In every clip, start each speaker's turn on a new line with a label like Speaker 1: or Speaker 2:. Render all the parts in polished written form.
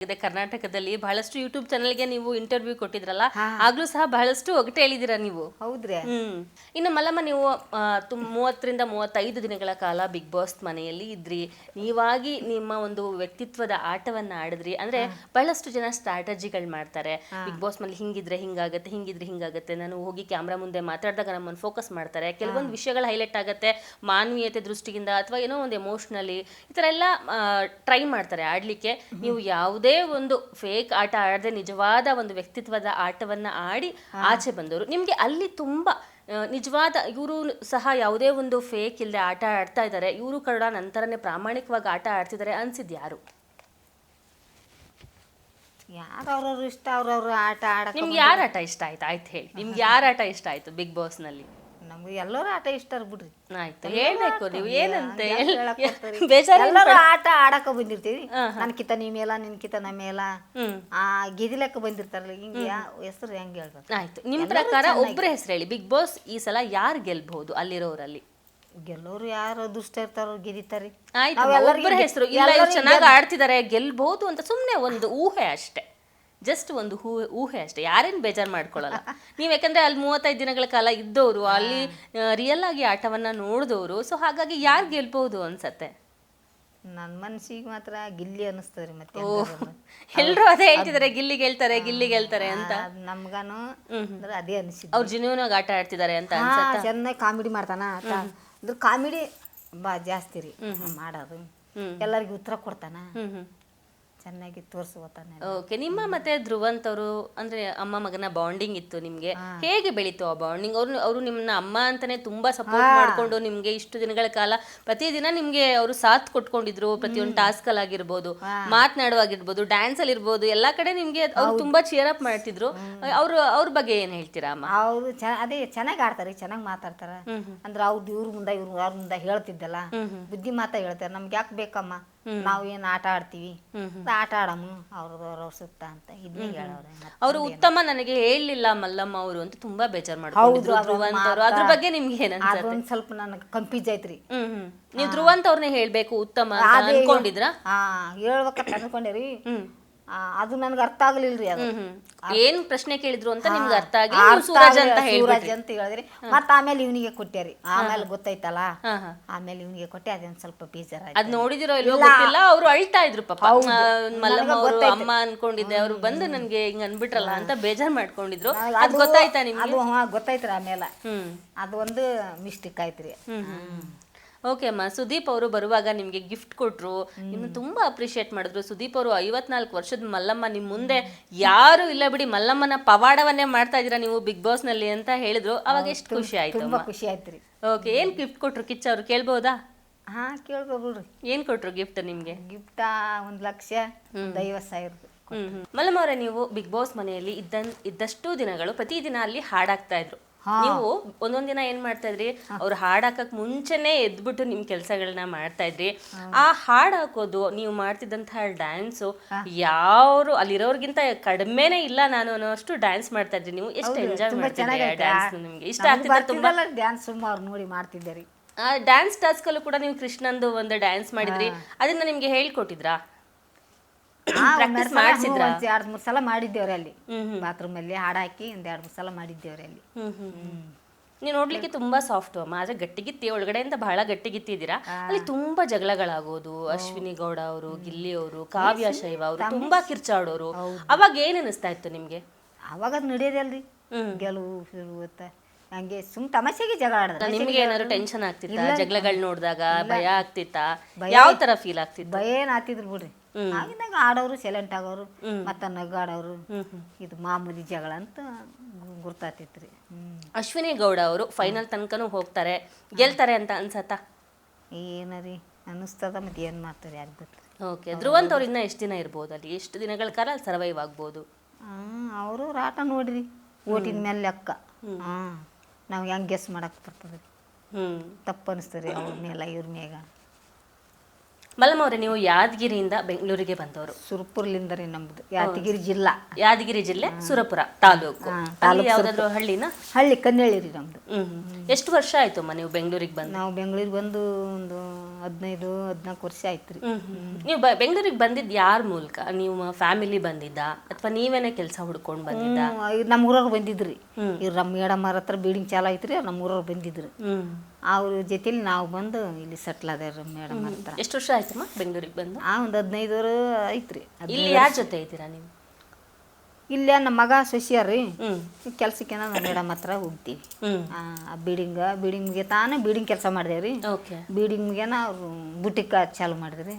Speaker 1: ಕರ್ನಾಟಕದಲ್ಲಿ ಬಹಳಷ್ಟು ಯೂಟ್ಯೂಬ್ ಚಾನೆಲ್ಗೆ ನೀವು ಇಂಟರ್ವ್ಯೂ ಕೊಟ್ಟಿದ್ರಲ್ಲ, ಆಗ್ಲೂ ಸಹ ಬಹಳಷ್ಟು ಒಗಟೆ ಹೇಳಿದಿರ ನೀವು.
Speaker 2: ಹೌದ್ರಿ.
Speaker 1: ಇನ್ನು ಮಲ್ಲಮ್ಮ, ನೀವು 30ರಿಂದ 35 ದಿನಗಳ ಕಾಲ ಬಿಗ್ ಬಾಸ್ ಮನೆಯಲ್ಲಿ ಇದ್ರಿ. ನೀವಾಗಿ ನಿಮ್ಮ ಒಂದು ವ್ಯಕ್ತಿತ್ವದ ಆಟವನ್ನ ಆಡಿದ್ರಿ. ಅಂದ್ರೆ ಬಹಳಷ್ಟು ಜನ ಸ್ಟ್ರಾಟಜಿಗಳು ಮಾಡ್ತಾರೆ. ಬಿಗ್ ಬಾಸ್ ಮನೇಲಿ ಹಿಂಗಿದ್ರೆ ಹಿಂಗಾಗತ್ತೆ, ಹಿಂಗಿದ್ರೆ ಹಿಂಗಾಗತ್ತೆ, ನಾನು ಹೋಗಿ ಕ್ಯಾಮ್ರಾ ಮುಂದೆ ಮಾತಾಡಿದಾಗ ನಮ್ಮನ್ನು ಫೋಕಸ್ ಮಾಡ್ತಾರೆ, ಕೆಲವೊಂದು ವಿಷಯಗಳು ಹೈಲೈಟ್ ಆಗುತ್ತೆ ಮಾನವೀಯತೆ ದೃಷ್ಟಿಯಿಂದ ಅಥವಾ ಏನೋ ಒಂದು ಎಮೋಷ್ನಲಿ, ಈ ಥರ ಎಲ್ಲ ಟ್ರೈ ಮಾಡ್ತಾರೆ ಆಡ್ಲಿಕ್ಕೆ. ನೀವು ಯಾವುದೇ ಒಂದು ಫೇಕ್ ಆಟ ಆಡದೆ ನಿಜವಾದ ಒಂದು ವ್ಯಕ್ತಿತ್ವದ ಆಟವನ್ನ ಆಡಿ ಆಚೆ ಬಂದವರು. ನಿಮ್ಗೆ ಅಲ್ಲಿ ತುಂಬಾ ನಿಜವಾದ ಇವರು ಸಹ ಯಾವುದೇ ಒಂದು ಫೇಕ್ ಇಲ್ಲದೆ ಆಟ ಆಡ್ತಾ ಇದ್ದಾರೆ, ಇವರು ಕೂಡ ನಂತರನೇ ಪ್ರಾಮಾಣಿಕವಾಗಿ ಆಟ ಆಡ್ತಿದ್ದಾರೆ ಅನ್ಸಿದ್ ಯಾರು?
Speaker 2: ಯಾರವ್ರವ್ರು ಇಷ್ಟ ಅವ್ರವ್ರು ಆಟ ಆಡಕ್ಕೆ.
Speaker 1: ನಿಮ್ಗೆ ಯಾರ ಆಟ ಇಷ್ಟ ಆಯ್ತು? ಆಯ್ತು ಹೇಳಿ, ನಿಮ್ಗೆ ಯಾರ ಆಟ ಇಷ್ಟ ಆಯ್ತು ಬಿಗ್ ಬಾಸ್ ನಲ್ಲಿ?
Speaker 2: ನಮ್ಗೆ ಎಲ್ಲರೂ ಆಟ ಇಷ್ಟ ಬಿಡ್ರಿ.
Speaker 1: ಆಯ್ತು, ಹೇಳ್ಬೇಕು ನೀವು ಏನಂತೆ.
Speaker 2: ಎಲ್ಲರೂ ಆಟ ಆಡಕ ಬಂದಿರ್ತೀವಿ. ನನ್ಕಿತ ನೀ ಮೇಲ, ನಿನ್ಕಿತ ನಮ್ಮ ಮೇಲ ಗೆದಿಲಕ್ಕ ಬಂದಿರ್ತಾರಲ್ಲ, ಹಿಂಗೆ ಹೆಸರು ಹೆಂಗ್ ಹೇಳ್ಬೇಕು?
Speaker 1: ಆಯ್ತು, ನಿಮ್ ಪ್ರಕಾರ ಒಬ್ಬರ ಹೆಸರು ಹೇಳಿ, ಬಿಗ್ ಬಾಸ್ ಈ ಸಲ ಯಾರು ಗೆಲ್ಬಹುದು ಅಲ್ಲಿರೋರಲ್ಲಿ?
Speaker 2: ಗೆಲ್ಲೋರು ಯಾರು ದುಷ್ಟ ಇರ್ತಾರೋ ಗೆದಿತಾರೆ.
Speaker 1: ಆಯ್ತು, ಒಬ್ಬರ ಹೆಸರು ಇಲ್ಲ, ಇವ್ರು ಚೆನ್ನಾಗಿ ಆಡ್ತಿದ್ದಾರೆ ಗೆಲ್ಬಹುದು ಅಂತ ಸುಮ್ನೆ ಒಂದು ಊಹೆ ಅಷ್ಟೇ, ಜಸ್ಟ್ ಒಂದು ಊಹೆ ಅಷ್ಟೇ. ಯಾರೇನು ಬೇಜಾರು ಮಾಡ್ಕೊಳ್ಳಲ್ಲ ನೀವು, ಯಾಕಂದ್ರೆ ಅಲ್ಲಿ 35 ದಿನಗಳ ಕಾಲ ಇದ್ದವರು, ಅಲ್ಲಿ ರಿಯಲ್ ಆಗಿ ಆಟವನ್ನ ನೋಡಿದವರು. ಸೊ ಹಾಗಾಗಿ ಯಾರು ಗೆಲ್ಬಹುದು ಅನ್ಸತ್ತೆ?
Speaker 2: ನನ್ನ ಮನಸ್ಸಿಗೆ ಮಾತ್ರ ಗಿಲ್ಲಿ ಅನಿಸ್ತದ್ರಿ. ಮತ್ತೆ
Speaker 1: ಎಲ್ರು ಅದೇ ಹೇಳ್ತಿದಾರೆ, ಗಿಲ್ಲಿ ಗೆಲ್ತಾರೆ, ಗಿಲ್ಲಿ ಗೆಲ್ತಾರೆ ಅಂತ.
Speaker 2: ನಮ್ಗಾನು ಅದೇ ಅನಿಸಿದ್ದು.
Speaker 1: ಅವ್ರು ಜಿನ್ಯೂನಾಗಿ ಆಟ ಆಡ್ತಿದ್ದಾರೆ ಅಂತ
Speaker 2: ಚೆನ್ನಾಗಿ ಕಾಮಿಡಿ ಮಾಡ್ತಾನ ಅಂದ್ರೆ ಕಾಮಿಡಿ ಜಾಸ್ತಿ ರೀ ಮಾಡೋದು. ಎಲ್ಲರಿಗೂ ಉತ್ತರ ಕೊಡ್ತಾನ, ಚೆನ್ನಾಗಿ ತೋರಿಸ್ತಾನೆ.
Speaker 1: ಓಕೆ, ನಿಮ್ಮ ಮತ್ತೆ ಧ್ರುವಂತ್ ಅವರು ಅಂದ್ರೆ ಅಮ್ಮ ಮಗನ ಬಾಂಡಿಂಗ್ ಇತ್ತು ನಿಮ್ಗೆ, ಹೇಗೆ ಬೆಳೀತು ಆ ಬಾಂಡಿಂಗ್? ಅವರು ನಿಮ್ಮನ್ನ ಅಮ್ಮ ಅಂತಾನೆ ತುಂಬಾ ಸಪೋರ್ಟ್ ಮಾಡ್ಕೊಂಡು ನಿಮ್ಗೆ ಇಷ್ಟು ದಿನಗಳ ಕಾಲ ಪ್ರತಿದಿನ ನಿಮ್ಗೆ ಅವರು ಸಾಥ್ ಕೊಟ್ಕೊಂಡಿದ್ರು. ಪ್ರತಿಯೊಂದು ಟಾಸ್ಕ್ ಅಲ್ಲಿ ಆಗಿರ್ಬೋದು, ಮಾತನಾಡುವಾಗಿರ್ಬೋದು, ಡ್ಯಾನ್ಸ್ ಅಲ್ಲಿ ಇರ್ಬೋದು, ಎಲ್ಲಾ ಕಡೆ ನಿಮ್ಗೆ ಅವ್ರು ತುಂಬಾ ಚೇರ್ ಅಪ್ ಮಾಡ್ತಿದ್ರು. ಅವ್ರ ಬಗ್ಗೆ ಏನ್ ಹೇಳ್ತೀರಾ ಅಮ್ಮ?
Speaker 2: ಅವ್ರು ಅದೇ ಚೆನ್ನಾಗಿ ಆಡ್ತಾರೆ, ಚೆನ್ನಾಗಿ ಮಾತಾಡ್ತಾರ. ಅಂದ್ರೆ ಅವ್ರದ್ದು ಇವ್ರ ಮುಂದೆ ಅವ್ರ ಮುಂದೆ ಹೇಳ್ತಿದ್ದಲ್ಲ, ಬುದ್ಧಿ ಮಾತಾ ಹೇಳ್ತಾರೆ. ನಮ್ಗೆ ಯಾಕೆ ಬೇಕಮ್ಮ, ನಾವು ಏನ್ ಆಟ ಆಡ್ತೀವಿ, ಆಟ ಆಡಮ್ಮ ಅವ್ರದವ್ರ ಸುತ್ತ ಅಂತ ಇದನ್ನೇ ಹೇಳವ್ರೆ.
Speaker 1: ಅವರು ಉತ್ತಮ ನನಗೆ ಹೇಳಲಿಲ್ಲ ಮಲ್ಲಮ್ಮ ಅವರು ಅಂತ ತುಂಬಾ ಬೇಜಾರ್ ಮಾಡ್ಕೊಂಡಿದ್ರು ಧ್ರುವಂತ್ ಅವರು. ಅದ್ರ ಬಗ್ಗೆ ನಿಮ್ಗೆ ಏನನ್ಸುತ್ತೆ?
Speaker 2: ಅದೊಂದ್ ಸ್ವಲ್ಪ ನನಗೆ ಕನ್ಫ್ಯೂಸ್ ಐತ್ರಿ.
Speaker 1: ನೀವು ಧ್ರುವಂತ್ ಅವ್ರನ್ನೇ ಹೇಳ್ಬೇಕು ಉತ್ತಮ ಅಂತ ಅನ್ಕೊಂಡಿದ್ರ?
Speaker 2: ಹೇಳ್ಬೇಕಂತ ಅನ್ಕೊಂಡೇರಿ. ಅದು ನನ್ಗೆ ಅರ್ಥ ಆಗ್ಲಿಲ್ರಿ. ಅದು
Speaker 1: ಏನ್ ಪ್ರಶ್ನೆ ಕೇಳಿದ್ರು ಅಂತ ನಿಮ್ಗೆ ಅರ್ಥ ಆಗಿ ಸೂರಜ್ ಅಂತ
Speaker 2: ಹೇಳಿದ್ರಿ. ಮತ್ತ ಆಮೇಲೆ ಇವನಿಗೆ ಕೊಟ್ಟ್ಯಾರಿ. ಆಮೇಲೆ ಗೊತ್ತಾಯ್ತಲ್ಲ, ಆಮೇಲೆ ಇವನಿಗೆ ಕೊಟ್ಟೆ. ಅದೊಂದ್ ಸ್ವಲ್ಪ ಬೇಜಾರ.
Speaker 1: ಅದ್ ನೋಡಿದಿರೋ ಇಲ್ವೋ ಗೊತ್ತಿಲ್ಲ, ಅವ್ರು ಅಳ್ತಾ ಇದ್ರು ಪಾಪ. ಮಲ್ಲಮ್ಮ ಅವರು ಅಮ್ಮ ಅನ್ಕೊಂಡಿದ್ದೆ, ಅವ್ರು ಬಂದು ನನ್ಗೆ ಹಿಂಗ್ ಅನ್ಬಿಟ್ರಲ್ಲ ಅಂತ ಬೇಜಾರ್ ಮಾಡ್ಕೊಂಡಿದ್ರು. ಅದ್ ಗೊತ್ತಾಯ್ತಾ ನಿಮ್ಗೆ?
Speaker 2: ಗೊತ್ತಾಯ್ತ್ರಿ. ಆಮೇಲೆ ಅದು ಒಂದು ಮಿಸ್ಟೇಕ್ ಆಯ್ತ್ರಿ.
Speaker 1: ಓಕೆ ಅಮ್ಮ, ಸುದೀಪ್ ಅವರು ಬರುವಾಗ ನಿಮಗೆ ಗಿಫ್ಟ್ ಕೊಟ್ಟರು, ನಿಮ್ಮನ್ನ ತುಂಬಾ ಅಪ್ರಿಷಿಯೇಟ್ ಮಾಡಿದ್ರು. ಸುದೀಪ್ ಅವರು 54 ವರ್ಷದ ಮಲ್ಲಮ್ಮ, ನಿಮ್ಮ ಮುಂದೆ ಯಾರು ಇಲ್ಲ ಬಿಡಿ, ಮಲ್ಲಮ್ಮನ ಪವಾಡವನ್ನೇ ಮಾಡ್ತಾ ಇದ್ದೀರಾ ನೀವು ಬಿಗ್ ಬಾಸ್ ನಲ್ಲಿ ಅಂತ ಹೇಳಿದ್ರು. ಅವಾಗ ಎಷ್ಟು ಖುಷಿ ಆಯ್ತು?
Speaker 2: ತುಂಬಾ ಖುಷಿ ಆಯ್ತ್ರಿ.
Speaker 1: ಓಕೆ, ಏನ್ ಗಿಫ್ಟ್ ಕೊಟ್ರು ಕಿಚ್ಚ ಅವರು, ಕೇಳ್ಬೋದಾ?
Speaker 2: ಕೇಳ್ಬೋದ್ರಿ.
Speaker 1: ಏನ್ ಕೊಟ್ರು ಗಿಫ್ಟ್ ನಿಮ್ಗೆ?
Speaker 2: ಗಿಫ್ಟ್ 1,50,000.
Speaker 1: ಮಲ್ಲಮ್ಮ ಅವರೇ, ನೀವು ಬಿಗ್ ಬಾಸ್ ಮನೆಯಲ್ಲಿ ಇದ್ದಷ್ಟು ದಿನಗಳು ಪ್ರತಿದಿನ ಅಲ್ಲಿ ಹಾಡಾಗ್ತಾ ಇದ್ರು. ನೀವು ಒಂದೊಂದ್ ದಿನ ಏನ್ ಮಾಡ್ತಾ ಇದ್ರಿ, ಅವ್ರು ಹಾಡಾಕಕ್ ಮುಂಚೆನೆ ಎದ್ಬಿಟ್ಟು ನಿಮ್ ಕೆಲ್ಸಗಳನ್ನ ಮಾಡ್ತಾ ಇದ್ರಿ. ಆ ಹಾಡ್ ಹಾಕೋದು, ನೀವು ಮಾಡ್ತಿದ್ದಂತಹ ಡ್ಯಾನ್ಸು ಯಾರು ಅಲ್ಲಿರೋರ್ಗಿಂತ ಕಡಿಮೆನೆ ಇಲ್ಲ ನಾನು ಅನ್ನೋಷ್ಟು ಡ್ಯಾನ್ಸ್ ಮಾಡ್ತಾ ಇದ್ರಿ ನೀವು. ಎಷ್ಟು ಎಂಜಾಯ್ ಮಾಡ್ತಿದ್ರಿ ಡ್ಯಾನ್ಸ್? ನಿಮ್ಗೆ ಇಷ್ಟ ಆಗ್ತಿತ್ತು ತುಂಬಾ?
Speaker 2: ಡ್ಯಾನ್ಸ್ ಸುಮಾರು ನೋಡಿ ಮಾಡ್ತಿದ್ದೀರಿ.
Speaker 1: ಆ ಡ್ಯಾನ್ಸ್ ಟಾಸ್ಕ್ ಅಲ್ಲೂ ಕೂಡ ನೀವು ಕೃಷ್ಣಂದು ಒಂದು ಡ್ಯಾನ್ಸ್ ಮಾಡಿದ್ರಿ, ಅದನ್ನ ನಿಮ್ಗೆ ಹೇಳ್ಕೊಟ್ಟಿದ್ರಾ? ಪ್ರಾಕ್ಟೀಸ್ ಮಾಡಿಸಿದ್ರಾ?
Speaker 2: 2-3 ಸಲ ಮಾಡಿದ್ದೇವ್ರಿ ಅಲ್ಲಿ ಬಾತ್ರೂಮ್ ಅಲ್ಲಿ ಹಾಡ್ ಹಾಕಿ. 1-2-3 ಸಲ ಮಾಡಿದ್ದೇವ್ರಿ ಅಲ್ಲಿ.
Speaker 1: ನೀವು ನೋಡ್ಲಿಕ್ಕೆ ತುಂಬಾ ಸಾಫ್ಟ್ ಅಮ್ಮ, ಆದ್ರೆ ಗಟ್ಟಿಗಿತ್ತಿ, ಒಳಗಡೆಯಿಂದ ಬಹಳ ಗಟ್ಟಿಗಿತ್ತಿದ್ದೀರಾ. ಅಲ್ಲಿ ತುಂಬಾ ಜಗಳಗಳಾಗೋದು, ಅಶ್ವಿನಿ ಗೌಡ ಅವರು, ಗಿಲ್ಲಿ ಅವರು, ಕಾವ್ಯ ಶೈವ ಅವರು ತುಂಬಾ ಕಿರ್ಚಾಡೋರು. ಅವಾಗ ಏನ್ ಅನಿಸ್ತಾ ಇತ್ತು ನಿಮ್ಗೆ?
Speaker 2: ಅವಾಗ ಅದು ನಡೆಯೋದಲ್ರಿ, ಗೆಲುವು ಶುರುವತ್ತ ಹಂಗೆ ಸುಮ್ ತಮಾಷೆಗೆ ಜಗಳ ಆಡಿದ್ರೆ.
Speaker 1: ನಿಮ್ಗೆ ಏನಾದ್ರು ಟೆನ್ಷನ್ ಆಗ್ತಿತ್ತಾ ಜಗಳಗಳು ನೋಡಿದಾಗ? ಭಯ ಆಗ್ತಿತ್ತಾ? ಯಾವ ತರ ಫೀಲ್ ಆಗ್ತಿತ್ತು?
Speaker 2: ಭಯ ಏನ್ ಆಗ್ತಿದ್ರು ಬಿಡ್ರಿ. ಆಗಿದ್ದಾಗ ಆಡೋರು ಸೈಲೆಂಟ್ ಆಗೋರು, ಮತ್ತ ನಗಾಡೋರು, ಇದು ಮಾಮೂಲಿ ಜಗಳ ಅಂತ ಗುರ್ತಾತಿತ್ರಿ.
Speaker 1: ಅಶ್ವಿನಿ ಗೌಡ ಅವರು ಫೈನಲ್ ತನಕನೂ ಹೋಗ್ತಾರೆ, ಗೆಲ್ತಾರೆ ಅಂತ ಅನ್ಸತ್ತಾ?
Speaker 2: ಏನರಿ ಅನ್ನಿಸ್ತದ, ಮತ್ತೆ ಏನ್ ಮಾಡ್ತಾರೆ ಯಾರು ಗೊತ್ತು.
Speaker 1: ಓಕೆ, ಧ್ರುವಂತ್ ಅವ್ರು ಇನ್ನ ಎಷ್ಟು ದಿನ ಇರ್ಬೋದು ಅಲ್ಲಿ? ಎಷ್ಟು ದಿನಗಳ ಕಾಲ ಸರ್ವೈವ್ ಆಗ್ಬೋದು?
Speaker 2: ಅವರು ಆಟ ನೋಡ್ರಿ, ಓಟಿನ ಮೇಲೆ ಲೆಕ್ಕ. ನಾವು ಹೆಂಗೆ ಗೆಸ್ ಮಾಡಕ್ ಬರ್ತದ್ರಿ. ತಪ್ಪು ಅನಿಸ್ತದೆ ಅವ್ರ ಮೇಲೆ ಇವ್ರ ಮೇಗ.
Speaker 1: ಮಲ್ಲಮ್ಮ ಅವರೇ, ನೀವು ಯಾದಗಿರಿಯಿಂದ ಬೆಂಗಳೂರಿಗೆ ಬಂದವರು.
Speaker 2: ಸುರಪುರ್ಲಿಂದ ರೀ ನಮ್ದು, ಯಾದಗಿರಿ ಜಿಲ್ಲಾ,
Speaker 1: ಯಾದಗಿರಿ ಜಿಲ್ಲೆ ಸುರಪುರ ತಾಲೂಕು. ಅಲ್ಲಿ ಯಾವ್ದಾದ್ರು ಹಳ್ಳಿನ?
Speaker 2: ಹಳ್ಳಿ ಕನ್ನಳ್ಳಿ ರೀ ನಮ್ದು.
Speaker 1: ಎಷ್ಟು ವರ್ಷ ಆಯ್ತಮ್ಮ ನೀವು ಬೆಂಗಳೂರಿಗೆ ಬಂದು?
Speaker 2: ನಾವು ಬೆಂಗಳೂರಿಗೆ ಬಂದು ಒಂದು 15-14 ವರ್ಷ ಆಯ್ತು ರೀ.
Speaker 1: ನೀವು ಬೆಂಗಳೂರಿಗೆ ಬಂದಿದ್ದು ಯಾರ ಮೂಲಕ? ನೀವು ಫ್ಯಾಮಿಲಿ ಬಂದಿದ್ದ ಅಥವಾ ನೀವೇನೇ ಕೆಲಸ ಹುಡ್ಕೊಂಡು ಬಂದಿದ್ದ?
Speaker 2: ನಮ್ಮ ಊರವ್ರು ಬಂದಿದ್ರಿ, ಇವ್ರು ನಮ್ಮ ಮೇಡಮ್ ಅವ್ರ ಹತ್ರ ಬಿಲ್ಡಿಂಗ್ ಚಾಲು ಐತ್ರಿ, ನಮ್ಮ ಊರವ್ರು ಬಂದಿದ್ರು. ಅವ್ರ ಜೊತೆಲಿ ನಾವು ಬಂದು ಇಲ್ಲಿ ಸೆಟ್ಲ್ ಅದೇವ್ರಿ ಮೇಡಮ್ ಹತ್ರ.
Speaker 1: ಎಷ್ಟು ವರ್ಷ ಆಯ್ತಮ್ಮ ಬೆಂಗಳೂರಿಗೆ ಬಂದು?
Speaker 2: ಒಂದು 15 ಐತ್ರಿ.
Speaker 1: ಇಲ್ಲಿ ಯಾರ ಜೊತೆ ಇದ್ದೀರಾ ನೀವು?
Speaker 2: ಇಲ್ಲೇ ನಮ್ಮ ಮಗ ಸೊಸಿಯಾರ್ರಿ, ಕೆಲ್ಸಕ್ಕೆ ನಮ್ಮ ಮೇಡಮ್ ಹತ್ರ ಹೋಗ್ತೀವಿ. ಆ ಬೀಡಿಂಗ್ಗೆ ತಾನೇ ಬೀಡಿಂಗ್ ಕೆಲಸ ಮಾಡಿದೇವ್ರಿ. ಬೀಡಿಂಗ್ಗೆನ ಅವ್ರು ಬುಟಿಕ್ ಚಾಲು ಮಾಡಿದ್ರಿ.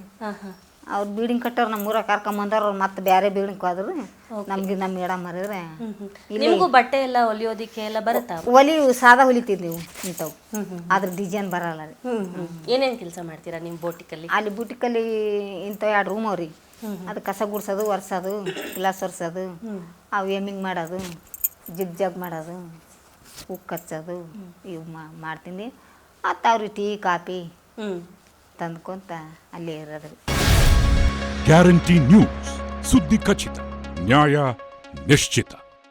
Speaker 2: ಅವ್ರು ಬೀಡಿಂಗ್ ಕಟ್ಟೋರು ನಮ್ಮ ಊರಾಗ ಕರ್ಕೊಂಬಂದವ್ರು, ಮತ್ತೆ ಬೇರೆ ಬೀಡಿಂಗ್ ಹೋದ್ರು. ನಮ್ಗೆ ನಮ್ಮ ಮೇಡಮ್ ಮಾಡಿದ್ರೆ
Speaker 1: ನಿಮಗೂ ಬಟ್ಟೆ ಎಲ್ಲ ಹೊಲಿಯೋದಿಕ್ಕೆ ಎಲ್ಲ ಬರುತ್ತಾ?
Speaker 2: ಸಾದಾ ಹೊಲಿತೀವಿ ನೀವು ಇಂಥವು, ಅದ್ರ ಡಿಸೈನ್ ಬರಲ್ಲ ರೀ.
Speaker 1: ಏನೇನು ಕೆಲಸ ಮಾಡ್ತೀರಾ ನಿಮ್ಮ ಬೋಟಿಕಲ್ಲಿ?
Speaker 2: ಅಲ್ಲಿ ಬುಟಿಕಲ್ಲಿ ಇಂಥ 2 ರೂಮ್ ಅವ್ರಿ, ಅದು ಕಸ ಗುಡ್ಸೋದು, ಒರೆಸೋದು, ಗ್ಲಾಸ್ ಒರೆಸೋದು, ಅವು ಏಮಿಂಗ್ ಮಾಡೋದು, ಜಿಗ್ ಜಾಗ್ ಮಾಡೋದು, ಉಕ್ಕು ಹಚ್ಚೋದು, ಇವು ಮಾಡ್ತೀನಿ. ಮತ್ತು ಅವ್ರಿಗೆ ಟೀ ಕಾಫಿ ತಂದ್ಕೊಂತ ಅಲ್ಲೇ ಇರೋದು.
Speaker 3: ಗ್ಯಾರಂಟಿ ನ್ಯೂಸ್, ಸುದ್ದಿ ಖಚಿತ, ನ್ಯಾಯ ನಿಶ್ಚಿತ.